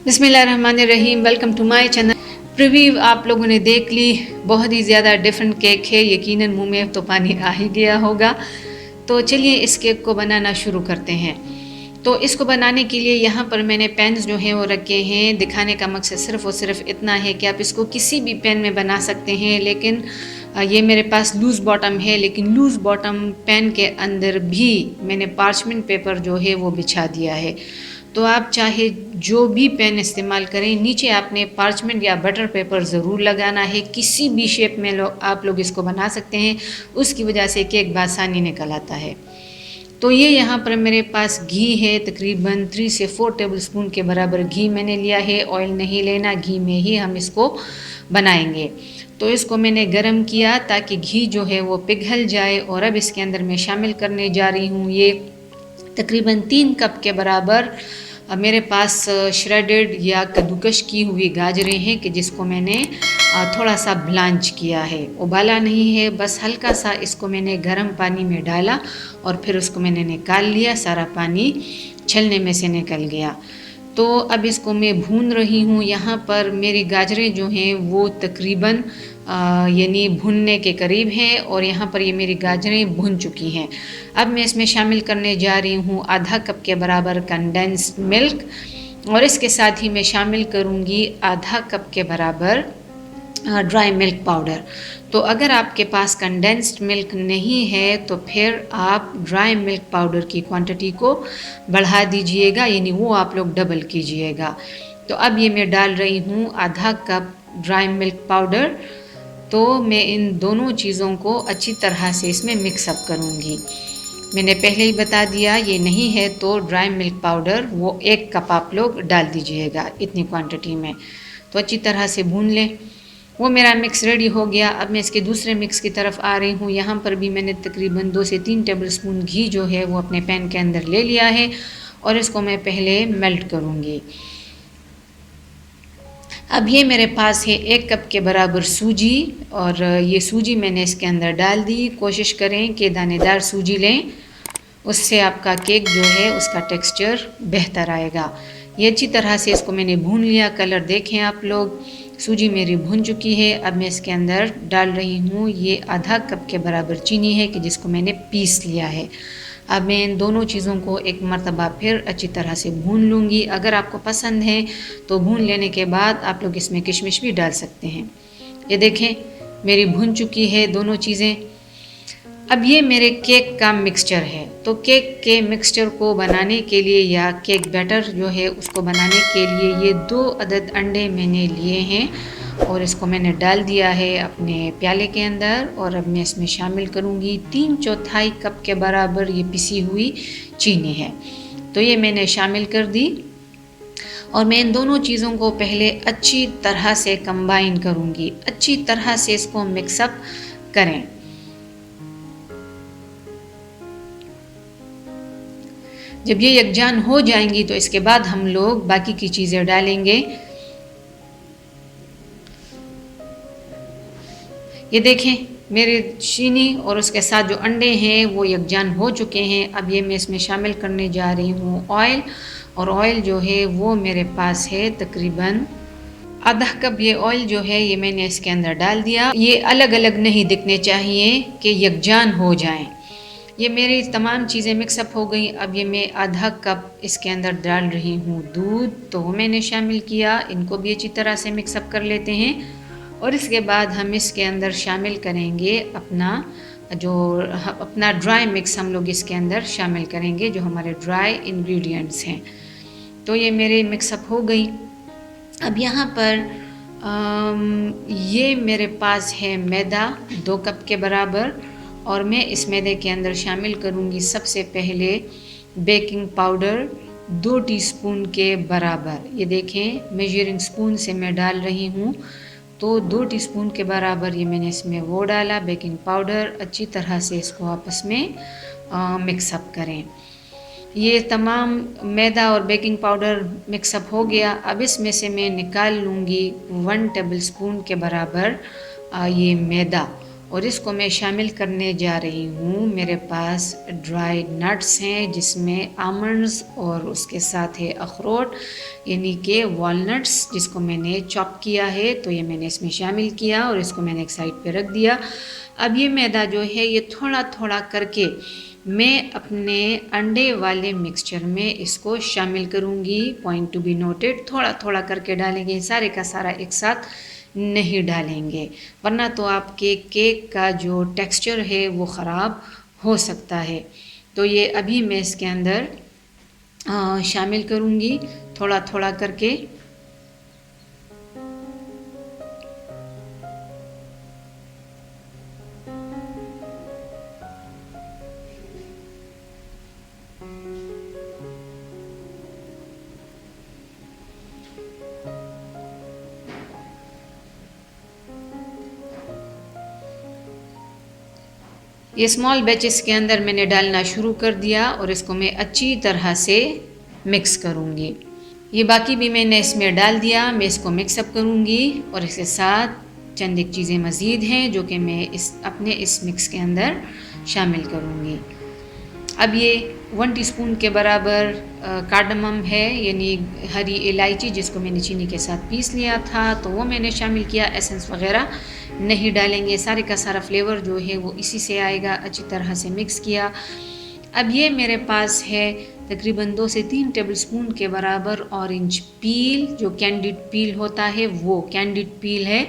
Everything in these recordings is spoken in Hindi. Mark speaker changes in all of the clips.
Speaker 1: बिस्मिल्लाहिर्रहमानिर्रहीम। Welcome to my channel. Preview आप लोगों ने देख ली। बहुत ही ज़्यादा डिफरेंट केक है, यकीनन मुंह में तो पानी आ ही गया होगा। तो चलिए इस केक को बनाना शुरू करते हैं। तो इसको बनाने के लिए यहाँ पर मैंने पेन्स जो हैं वो रखे हैं। दिखाने का मकसद सिर्फ़ और सिर्फ इतना है कि आप इसको किसी भी पेन में बना सकते हैं, लेकिन ये मेरे पास लूज़ बॉटम है, लेकिन लूज़ बॉटम पेन के अंदर भी मैंने पार्चमेंट पेपर जो है वो बिछा दिया है। तो आप चाहे जो भी पेन इस्तेमाल करें, नीचे आपने पार्चमेंट या बटर पेपर ज़रूर लगाना है। किसी भी शेप में आप लोग इसको बना सकते हैं, उसकी वजह से केक बासानी निकल आता है। तो ये यहाँ पर मेरे पास घी है, तकरीबन 3 से 4 टेबल स्पून के बराबर घी मैंने लिया है। ऑयल नहीं लेना, घी में ही हम इसको बनाएंगे। तो इसको मैंने गरम किया ताकि घी जो है वो पिघल जाए। और अब इसके अंदर मैं शामिल करने जा रही हूँ ये तकरीबन 3 कप के बराबर मेरे पास श्रेडेड या कद्दूकश की हुई गाजरें हैं कि जिसको मैंने थोड़ा सा ब्लांच किया है। उबाला नहीं है, बस हल्का सा इसको मैंने गर्म पानी में डाला और फिर उसको मैंने निकाल लिया। सारा पानी छलने में से निकल गया। तो अब इसको मैं भून रही हूँ। यहाँ पर मेरी गाजरें जो हैं वो तकरीबन यानी भुनने के करीब हैं और यहाँ पर ये मेरी गाजरें भुन चुकी हैं। अब मैं इसमें शामिल करने जा रही हूँ आधा कप के बराबर कंडेंस्ड मिल्क और इसके साथ ही मैं शामिल करूँगी आधा कप के बराबर ड्राई मिल्क पाउडर। तो अगर आपके पास कंडेंस्ड मिल्क नहीं है तो फिर आप ड्राई मिल्क पाउडर की क्वांटिटी को बढ़ा दीजिएगा, यानी वो आप लोग डबल कीजिएगा। तो अब ये मैं डाल रही हूँ आधा कप ड्राई मिल्क पाउडर। तो मैं इन दोनों चीज़ों को अच्छी तरह से इसमें मिक्सअप करूँगी। मैंने पहले ही बता दिया, ये नहीं है तो ड्राई मिल्क पाउडर वो 1 कप आप लोग डाल दीजिएगा इतनी क्वांटिटी में। तो अच्छी तरह से भून लें। वो मेरा मिक्स रेडी हो गया। अब मैं इसके दूसरे मिक्स की तरफ आ रही हूँ। यहाँ पर भी मैंने तकरीबन 2 से 3 टेबल स्पून घी जो है वो अपने पैन के अंदर ले लिया है और इसको मैं पहले मेल्ट करूँगी। अब ये मेरे पास है 1 कप के बराबर सूजी और ये सूजी मैंने इसके अंदर डाल दी। कोशिश करें कि दानेदार सूजी लें, उससे आपका केक जो है उसका टेक्सचर बेहतर आएगा। ये अच्छी तरह से इसको मैंने भून लिया। कलर देखें आप लोग, सूजी मेरी भुन चुकी है। अब मैं इसके अंदर डाल रही हूँ ये आधा कप के बराबर चीनी है कि जिसको मैंने पीस लिया है। अब मैं इन दोनों चीज़ों को एक मरतबा फिर अच्छी तरह से भून लूँगी। अगर आपको पसंद है तो भून लेने के बाद आप लोग इसमें किशमिश भी डाल सकते हैं। ये देखें मेरी भुन चुकी है दोनों चीज़ें। अब ये मेरे केक का मिक्सचर है। तो केक के मिक्सचर को बनाने के लिए या केक बैटर जो है उसको बनाने के लिए ये 2 अदद अंडे मैंने लिए हैं और इसको मैंने डाल दिया है अपने प्याले के अंदर। और अब मैं इसमें शामिल करूँगी 3/4 कप के बराबर ये पिसी हुई चीनी है। तो ये मैंने शामिल कर दी और मैं इन दोनों चीज़ों को पहले अच्छी तरह से कंबाइन करूँगी। अच्छी तरह से इसको मिक्सअप करें। जब ये यकजान हो जाएंगी तो इसके बाद हम लोग बाकी की चीज़ें डालेंगे। ये देखें मेरे चीनी और उसके साथ जो अंडे हैं वो यकजान हो चुके हैं। अब ये मैं इसमें शामिल करने जा रही हूँ ऑयल, और ऑयल जो है वो मेरे पास है तकरीबन आधा कप। ये ऑयल जो है ये मैंने इसके अंदर डाल दिया। ये अलग अलग नहीं दिखने चाहिए कि यकजान हो जाएं। ये मेरी तमाम चीज़ें मिक्सअप हो गई। अब ये मैं आधा कप इसके अंदर डाल रही हूँ दूध, तो वो मैंने शामिल किया। इनको भी अच्छी तरह से मिक्सअप कर लेते हैं और इसके बाद हम इसके अंदर शामिल करेंगे अपना ड्राई मिक्स हम लोग इसके अंदर शामिल करेंगे, जो हमारे ड्राई इंग्रेडिएंट्स हैं। तो ये मेरे मिक्सअप हो गई। अब यहाँ पर ये मेरे पास है मैदा 2 कप के बराबर और मैं इस मैदे के अंदर शामिल करूँगी सबसे पहले बेकिंग पाउडर 2 टीस्पून के बराबर। ये देखें मेजरिंग स्पून से मैं डाल रही हूँ, तो 2 टीस्पून के बराबर ये मैंने इसमें वो डाला बेकिंग पाउडर। अच्छी तरह से इसको आपस में मिक्सअप करें। ये तमाम मैदा और बेकिंग पाउडर मिक्सअप हो गया। अब इसमें से मैं निकाल लूँगी 1 टेबल स्पून के बराबर ये मैदा और इसको मैं शामिल करने जा रही हूँ। मेरे पास ड्राई नट्स हैं जिसमें आमंड्स और उसके साथ है अखरोट यानी कि वॉलनट्स जिसको मैंने चॉप किया है, तो ये मैंने इसमें शामिल किया और इसको मैंने एक साइड पे रख दिया। अब ये मैदा जो है ये थोड़ा थोड़ा करके मैं अपने अंडे वाले मिक्सचर में इसको शामिल करूँगी। पॉइंट टू बी नोटेड, थोड़ा थोड़ा करके डालेंगे, सारे का सारा एक साथ नहीं डालेंगे, वरना तो आपके केक का जो टेक्सचर है वो ख़राब हो सकता है। तो ये अभी मैं इसके अंदर शामिल करूँगी थोड़ा थोड़ा करके। ये स्मॉल बैचेस के अंदर मैंने डालना शुरू कर दिया और इसको मैं अच्छी तरह से मिक्स करूँगी। ये बाकी भी मैंने इसमें डाल दिया, मैं इसको मिक्सअप करूँगी और इसके साथ चंद एक चीज़ें मज़ीद हैं जो कि मैं अपने इस मिक्स के अंदर शामिल करूँगी। अब ये 1 टीस्पून के बराबर कार्डमम है यानी हरी इलायची, जिसको मैंने चीनी के साथ पीस लिया था, तो वो मैंने शामिल किया। एसेंस वगैरह नहीं डालेंगे, सारे का सारा फ्लेवर जो है वो इसी से आएगा। अच्छी तरह से मिक्स किया। अब ये मेरे पास है तकरीबन 2 से 3 टेबलस्पून के बराबर ऑरेंज पील, जो कैंडिड पील होता है वो कैंडिड पील है,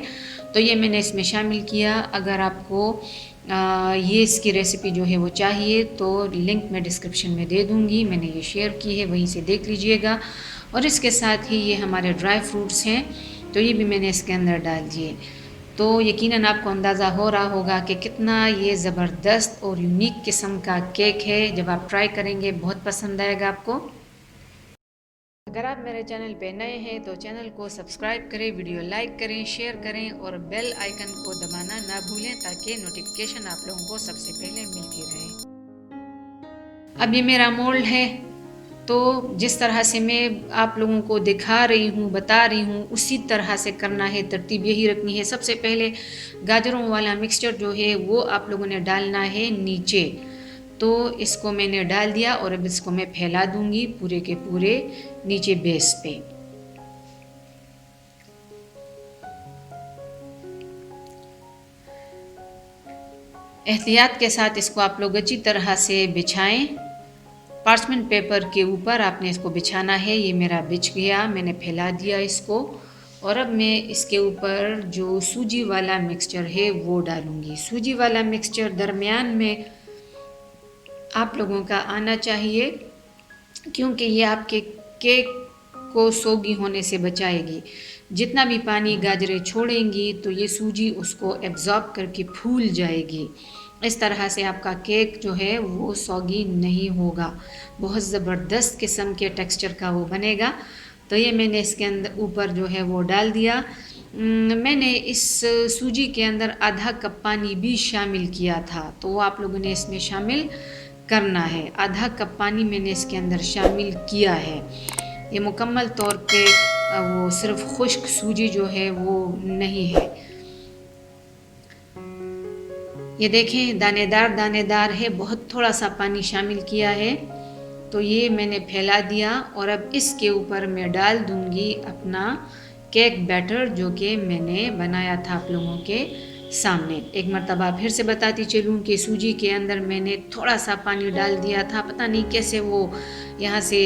Speaker 1: तो ये मैंने इसमें शामिल किया। अगर आपको ये इसकी रेसिपी जो है वो चाहिए तो लिंक मैं डिस्क्रिप्शन में दे दूँगी, मैंने ये शेयर की है, वहीं से देख लीजिएगा। और इसके साथ ही ये हमारे ड्राई फ्रूट्स हैं, तो ये भी मैंने इसके अंदर डाल दिए। तो यकीनन आपको अंदाज़ा हो रहा होगा कि कितना ये ज़बरदस्त और यूनिक किस्म का केक है। जब आप ट्राई करेंगे बहुत पसंद आएगा आपको। अगर आप मेरे चैनल पे नए हैं तो चैनल को सब्सक्राइब करें, वीडियो लाइक करें, शेयर करें और बेल आइकन को दबाना ना भूलें ताकि नोटिफिकेशन आप लोगों को सबसे पहले मिलती रहे। अब ये मेरा मोल्ड है, तो जिस तरह से मैं आप लोगों को दिखा रही हूँ, बता रही हूँ, उसी तरह से करना है, तरतीब यही रखनी है। सबसे पहले गाजरों वाला मिक्सचर जो है वो आप लोगों ने डालना है नीचे, तो इसको मैंने डाल दिया और अब इसको मैं फैला दूंगी पूरे के पूरे नीचे बेस पे। एहतियात के साथ इसको आप लोग अच्छी तरह से बिछाएं। पार्चमेंट पेपर के ऊपर आपने इसको बिछाना है। ये मेरा बिछ गया, मैंने फैला दिया इसको। और अब मैं इसके ऊपर जो सूजी वाला मिक्सचर है वो डालूंगी। सूजी वाला मिक्सचर दरमियान में आप लोगों का आना चाहिए, क्योंकि ये आपके केक को सोगी होने से बचाएगी। जितना भी पानी गाजरें छोड़ेंगी तो ये सूजी उसको एब्जॉर्ब करके फूल जाएगी। इस तरह से आपका केक जो है वो सौगी नहीं होगा, बहुत ज़बरदस्त किस्म के टेक्सचर का वो बनेगा। तो ये मैंने इसके अंदर ऊपर जो है वो डाल दिया। मैंने इस सूजी के अंदर आधा कप पानी भी शामिल किया था, तो वो आप लोगों ने इसमें शामिल करना है। आधा कप पानी मैंने इसके अंदर शामिल किया है। ये मुकम्मल तौर पे वो सिर्फ खुश्क सूजी जो है वो नहीं है। ये देखें दानेदार दानेदार है, बहुत थोड़ा सा पानी शामिल किया है। तो ये मैंने फैला दिया और अब इसके ऊपर मैं डाल दूंगी अपना केक बैटर जो कि मैंने बनाया था आप लोगों के सामने। एक मरतबा फिर से बताती चलूँ कि सूजी के अंदर मैंने थोड़ा सा पानी डाल दिया था, पता नहीं कैसे वो यहाँ से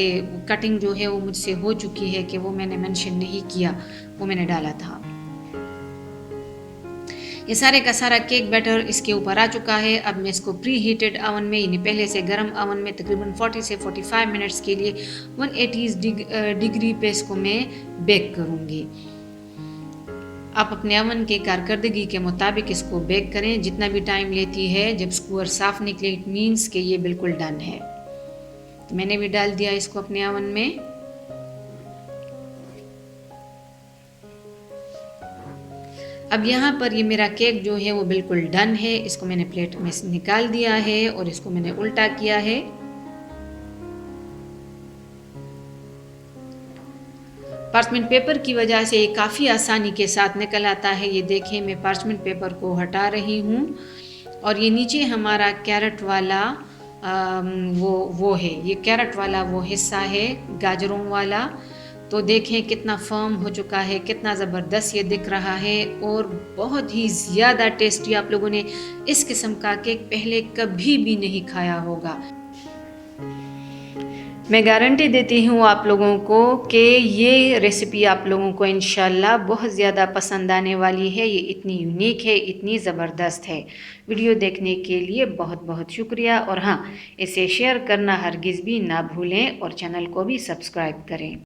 Speaker 1: कटिंग जो है वो मुझसे हो चुकी है कि वो मैंने मेंशन नहीं किया, वो मैंने डाला था। ये सारे का सारा केक बैटर इसके ऊपर आ चुका है। अब मैं इसको प्री हीटेड अवन में, यानी पहले से गर्म अवन में तकरीबन 40 से 45 मिनट्स के लिए 180 डिग्री पे इसको मैं बेक करूँगी। आप अपने अवन के कारकर्दगी के मुताबिक इसको बेक करें, जितना भी टाइम लेती है। जब स्क्वायर साफ निकले इट मीन्स कि ये बिल्कुल डन है। तो मैंने भी डाल दिया इसको अपने अवन में। अब यहाँ पर ये मेरा केक जो है वो बिल्कुल डन है। इसको मैंने प्लेट में से निकाल दिया है और इसको मैंने उल्टा किया है। पार्चमेंट पेपर की वजह से ये काफ़ी आसानी के साथ निकल आता है। ये देखें, मैं पार्चमेंट पेपर को हटा रही हूँ और ये नीचे हमारा कैरेट वाला वो है, ये कैरेट वाला वो हिस्सा है गाजरों वाला। तो देखें कितना फर्म हो चुका है, कितना ज़बरदस्त ये दिख रहा है और बहुत ही ज़्यादा टेस्टी। आप लोगों ने इस किस्म का केक पहले कभी भी नहीं खाया होगा। मैं गारंटी देती हूँ आप लोगों को कि ये रेसिपी आप लोगों को इंशाल्लाह बहुत ज़्यादा पसंद आने वाली है। ये इतनी यूनिक है, इतनी ज़बरदस्त है। वीडियो देखने के लिए बहुत बहुत शुक्रिया और हाँ, इसे शेयर करना हरगिज़ भी ना भूलें और चैनल को भी सब्सक्राइब करें।